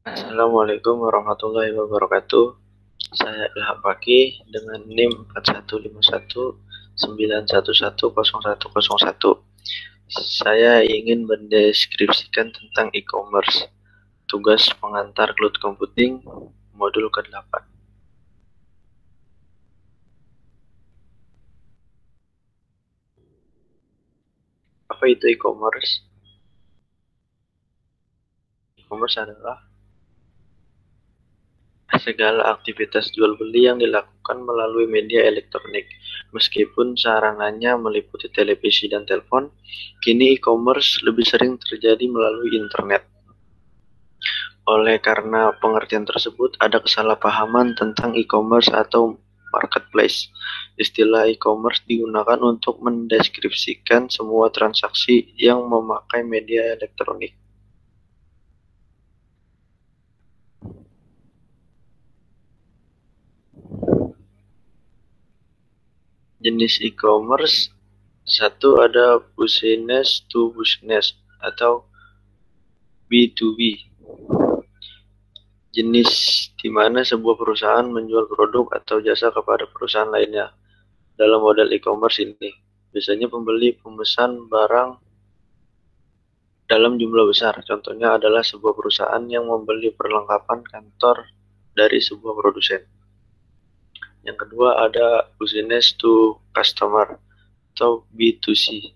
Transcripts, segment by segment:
Assalamualaikum warahmatullahi wabarakatuh. Saya Ilham Fakih dengan NIM 415191110101. Saya ingin mendeskripsikan tentang e-commerce, tugas pengantar cloud computing, modul ke-8. Apa itu e-commerce? E-commerce adalah segala aktivitas jual beli yang dilakukan melalui media elektronik. Meskipun sarananya meliputi televisi dan telepon, kini e-commerce lebih sering terjadi melalui internet. Oleh karena pengertian tersebut, ada kesalahpahaman tentang e-commerce atau marketplace. Istilah e-commerce digunakan untuk mendeskripsikan semua transaksi yang memakai media elektronik. Jenis e-commerce satu ada business to business atau B2B. Jenis di mana sebuah perusahaan menjual produk atau jasa kepada perusahaan lainnya. Dalam model e-commerce ini, biasanya pembeli pemesan barang dalam jumlah besar. Contohnya adalah sebuah perusahaan yang membeli perlengkapan kantor dari sebuah produsen. Yang kedua ada business to customer atau B2C.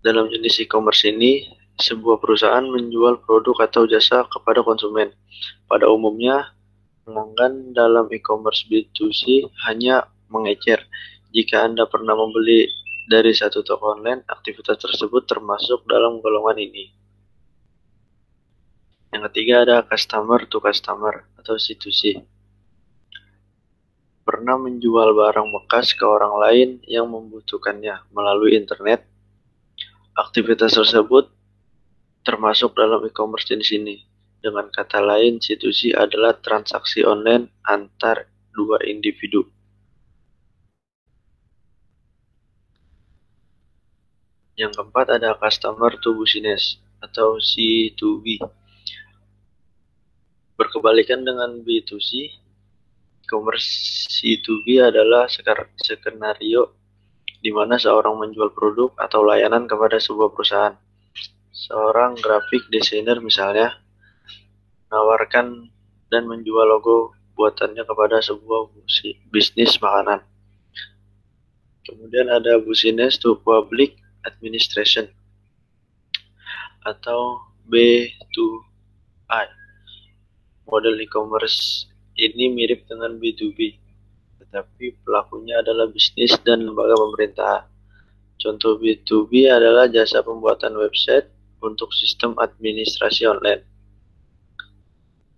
Dalam jenis e-commerce ini, sebuah perusahaan menjual produk atau jasa kepada konsumen. Pada umumnya, pelanggan dalam e-commerce B2C hanya mengecer. Jika Anda pernah membeli dari satu toko online, aktivitas tersebut termasuk dalam golongan ini. Yang ketiga ada customer to customer atau C2C. Pernah menjual barang bekas ke orang lain yang membutuhkannya melalui internet. Aktivitas tersebut termasuk dalam e-commerce jenis ini. Dengan kata lain, C2C adalah transaksi online antar dua individu. Yang keempat ada customer to business atau C2B. Berkebalikan dengan B2C, e-commerce C2B adalah skenario di mana seorang menjual produk atau layanan kepada sebuah perusahaan. Seorang graphic designer misalnya menawarkan dan menjual logo buatannya kepada sebuah bisnis makanan. Kemudian ada business to public administration atau B2I. Model e-commerce ini mirip dengan B2B, tetapi pelakunya adalah bisnis dan lembaga pemerintah. Contoh B2B adalah jasa pembuatan website untuk sistem administrasi online.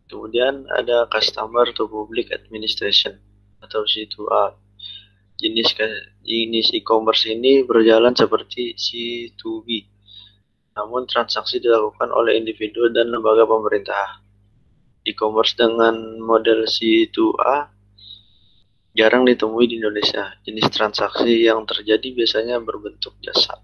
Kemudian ada customer to public administration atau C2A. Jenis e-commerce ini berjalan seperti C2B, namun transaksi dilakukan oleh individu dan lembaga pemerintah. E-commerce dengan model C2A jarang ditemui di Indonesia. Jenis transaksi yang terjadi biasanya berbentuk jasa.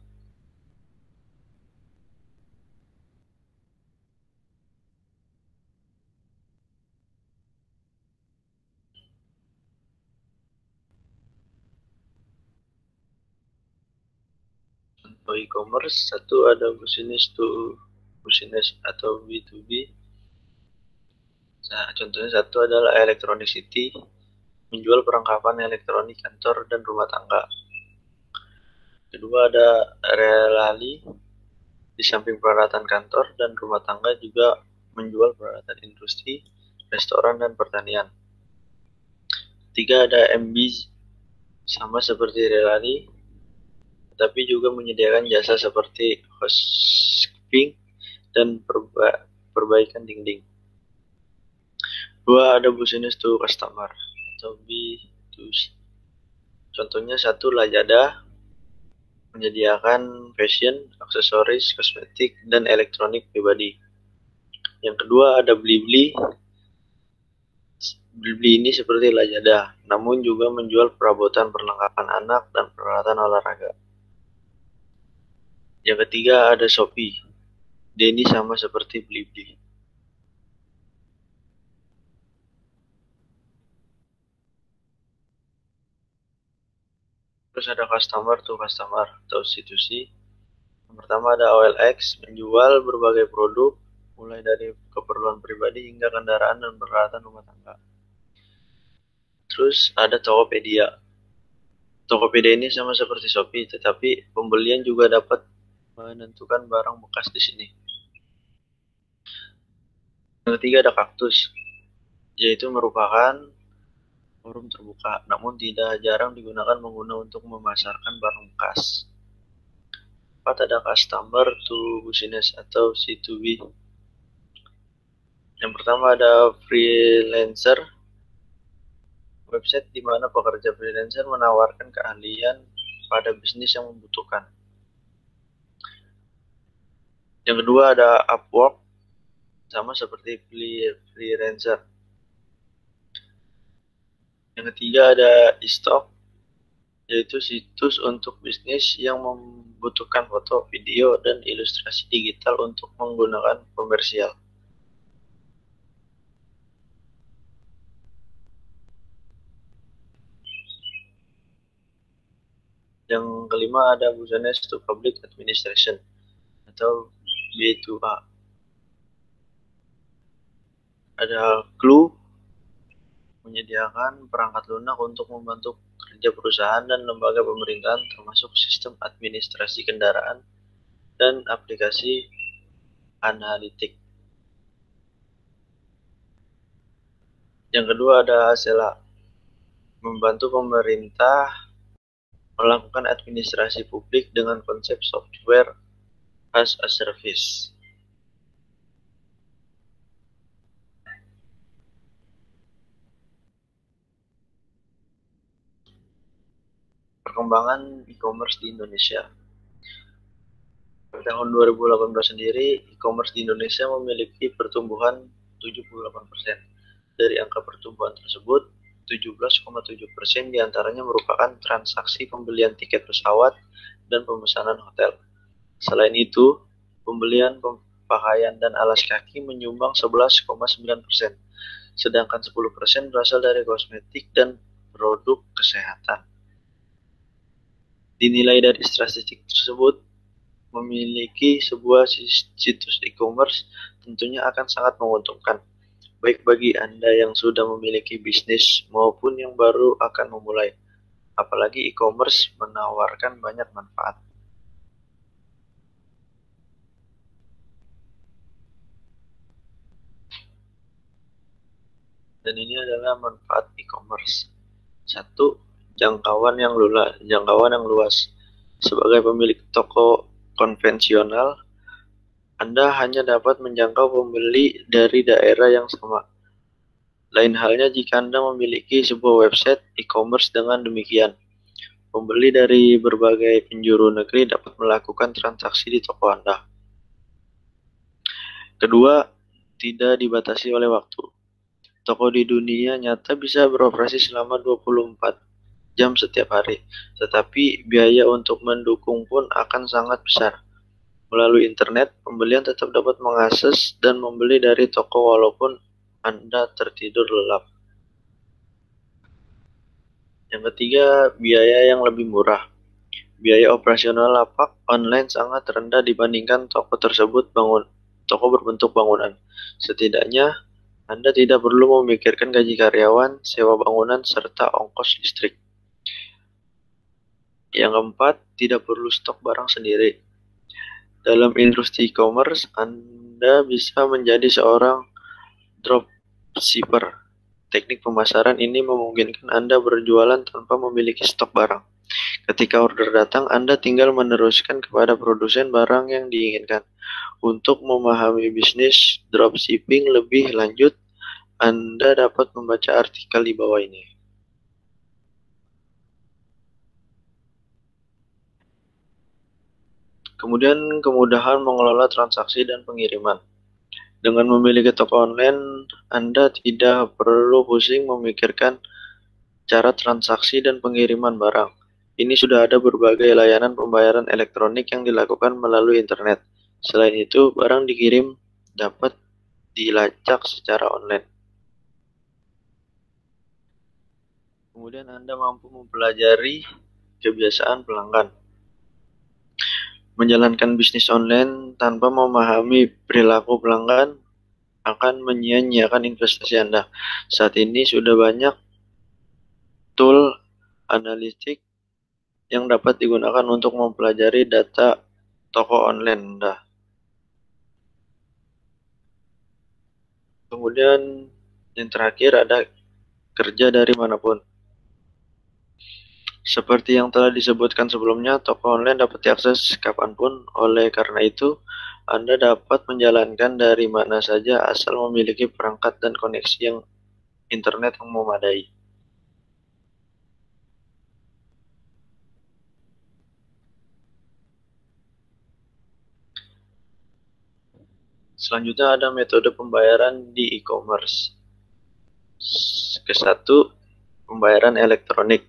Untuk e-commerce, satu ada business to business atau B2B. Nah, contohnya satu adalah Electronic City, menjual perlengkapan elektronik kantor dan rumah tangga. Kedua ada Relali, di samping peralatan kantor dan rumah tangga juga menjual peralatan industri, restoran, dan pertanian. Tiga ada MB, sama seperti Relali, tetapi juga menyediakan jasa seperti housekeeping dan perbaikan dinding. Dua ada business to customer atau B2C. Contohnya satu Lazada, menyediakan fashion, aksesoris, kosmetik, dan elektronik pribadi. Yang kedua ada Blibli. Blibli ini seperti Lazada, namun juga menjual perabotan perlengkapan anak dan peralatan olahraga. Yang ketiga ada Shopee. Dia ini sama seperti Blibli. Terus ada customer to customer atau C2C. Yang pertama ada OLX, menjual berbagai produk mulai dari keperluan pribadi hingga kendaraan dan peralatan rumah tangga. Terus ada Tokopedia. Tokopedia ini sama seperti Shopee, tetapi pembelian juga dapat menentukan barang bekas di sini. Yang ketiga ada Kaktus, yaitu merupakan forum terbuka, namun tidak jarang digunakan pengguna untuk memasarkan barang bekas. Keempat ada customer to business atau C2B. Yang pertama ada freelancer, website di mana pekerja freelancer menawarkan keahlian pada bisnis yang membutuhkan. Yang kedua ada Upwork, sama seperti freelancer. Yang ketiga ada eStock, yaitu situs untuk bisnis yang membutuhkan foto, video, dan ilustrasi digital untuk menggunakan komersial. Yang kelima ada Business to Public Administration atau B2A. Ada Clue, menyediakan perangkat lunak untuk membantu kerja perusahaan dan lembaga pemerintahan termasuk sistem administrasi kendaraan dan aplikasi analitik. Yang kedua ada Sela, membantu pemerintah melakukan administrasi publik dengan konsep software as a service. Perkembangan e-commerce di Indonesia. Pada tahun 2018 sendiri, e-commerce di Indonesia memiliki pertumbuhan 78%. Dari angka pertumbuhan tersebut, 17,7% diantaranya merupakan transaksi pembelian tiket pesawat dan pemesanan hotel. Selain itu, pembelian pakaian dan alas kaki menyumbang 11,9%, sedangkan 10% berasal dari kosmetik dan produk kesehatan. Dinilai dari statistik tersebut, memiliki sebuah situs e-commerce tentunya akan sangat menguntungkan, baik bagi Anda yang sudah memiliki bisnis maupun yang baru akan memulai. Apalagi e-commerce menawarkan banyak manfaat. Dan ini adalah manfaat e-commerce. 1. Jangkauan yang luas. Sebagai pemilik toko konvensional, Anda hanya dapat menjangkau pembeli dari daerah yang sama. Lain halnya jika Anda memiliki sebuah website e-commerce. Dengan demikian, pembeli dari berbagai penjuru negeri dapat melakukan transaksi di toko Anda. Kedua, tidak dibatasi oleh waktu. Toko di dunia nyata bisa beroperasi selama 24 jam setiap hari, tetapi biaya untuk mendukung pun akan sangat besar. Melalui internet, pembelian tetap dapat mengakses dan membeli dari toko walaupun Anda tertidur lelap. Yang ketiga, biaya yang lebih murah. Biaya operasional lapak online sangat rendah dibandingkan toko berbentuk bangunan. Setidaknya, Anda tidak perlu memikirkan gaji karyawan, sewa bangunan, serta ongkos listrik. Yang keempat, tidak perlu stok barang sendiri. Dalam industri e-commerce, Anda bisa menjadi seorang dropshipper. Teknik pemasaran ini memungkinkan Anda berjualan tanpa memiliki stok barang. Ketika order datang, Anda tinggal meneruskan kepada produsen barang yang diinginkan. Untuk memahami bisnis dropshipping lebih lanjut, Anda dapat membaca artikel di bawah ini. Kemudian, kemudahan mengelola transaksi dan pengiriman. Dengan memiliki toko online, Anda tidak perlu pusing memikirkan cara transaksi dan pengiriman barang. Ini sudah ada berbagai layanan pembayaran elektronik yang dilakukan melalui internet. Selain itu, barang dikirim dapat dilacak secara online. Kemudian Anda mampu mempelajari kebiasaan pelanggan. Menjalankan bisnis online tanpa memahami perilaku pelanggan akan menyia-nyiakan investasi Anda. Saat ini sudah banyak tool analitik yang dapat digunakan untuk mempelajari data toko online Anda. Kemudian yang terakhir ada kerja dari manapun. Seperti yang telah disebutkan sebelumnya, toko online dapat diakses kapanpun. Oleh karena itu, Anda dapat menjalankan dari mana saja asal memiliki perangkat dan koneksi yang internet yang memadai. Selanjutnya ada metode pembayaran di e-commerce. Ke-1, pembayaran elektronik.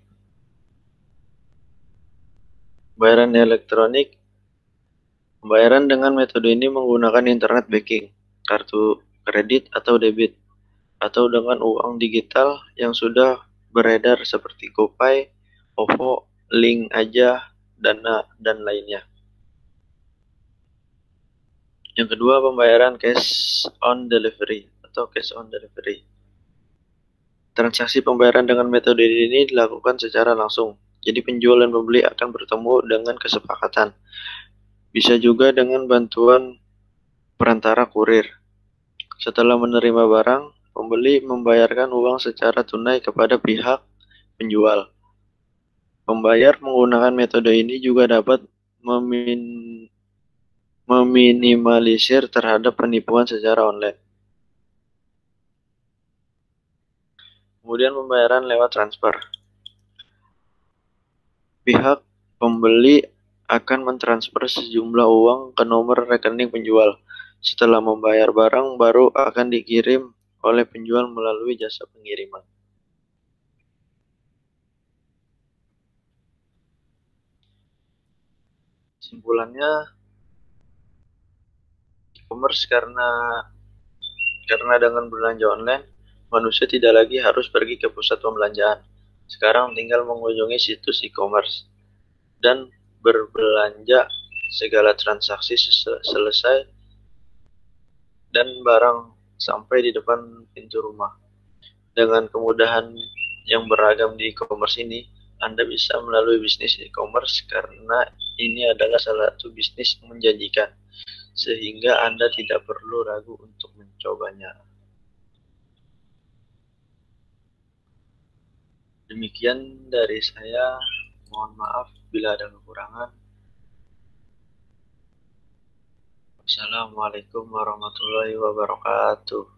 Pembayaran dengan metode ini menggunakan internet banking, kartu kredit atau debit, atau dengan uang digital yang sudah beredar seperti GoPay, OVO, Link Aja, Dana, dan lainnya. Yang kedua, pembayaran cash on delivery atau cash on delivery. Transaksi pembayaran dengan metode ini dilakukan secara langsung, jadi penjual dan pembeli akan bertemu dengan kesepakatan. Bisa juga dengan bantuan perantara kurir. Setelah menerima barang, pembeli membayarkan uang secara tunai kepada pihak penjual. Pembayar menggunakan metode ini juga dapat meminimalisir terhadap penipuan secara online. Kemudian pembayaran lewat transfer. Pihak pembeli akan mentransfer sejumlah uang ke nomor rekening penjual. Setelah membayar barang, baru akan dikirim oleh penjual melalui jasa pengiriman. Kesimpulannya, e-commerce karena dengan belanja online, manusia tidak lagi harus pergi ke pusat pembelanjaan. Sekarang tinggal mengunjungi situs e-commerce dan berbelanja. Segala transaksi selesai dan barang sampai di depan pintu rumah. Dengan kemudahan yang beragam di e-commerce ini, Anda bisa melalui bisnis e-commerce karena ini adalah salah satu bisnis yang menjanjikan, sehingga Anda tidak perlu ragu untuk mencobanya. Demikian dari saya, mohon maaf bila ada kekurangan. Wassalamualaikum warahmatullahi wabarakatuh.